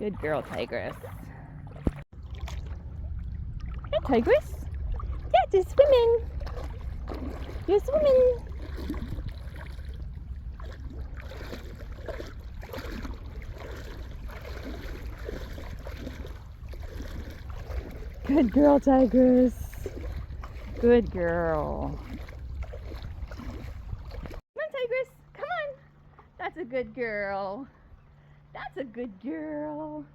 Good girl, Tigress. Hey, Tigress. Yeah, just swimming. You're swimming. Good girl, Tigress. Good girl. Come on, Tigress. Come on. That's a good girl. That's a good girl.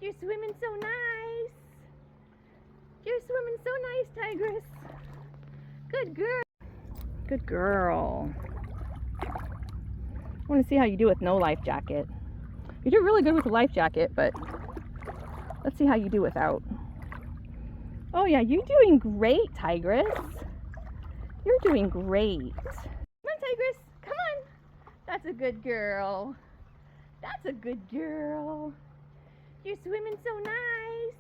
You're swimming so nice. You're swimming so nice, Tigress. Good girl. Good girl. I want to see how you do with no life jacket. You do really good with a life jacket, but let's see how you do without. Oh yeah, you're doing great, Tigress. You're doing great. Come on, Tigress. Come on. That's a good girl. That's a good girl. You're swimming so nice.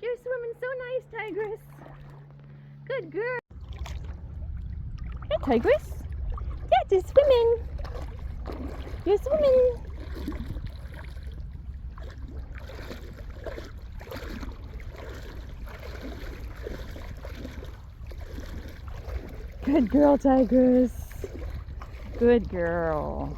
You're swimming so nice, Tigress. Good girl. Hey, Tigress. Yeah, just swimming. You're swimming. Good girl, Tigress. Good girl.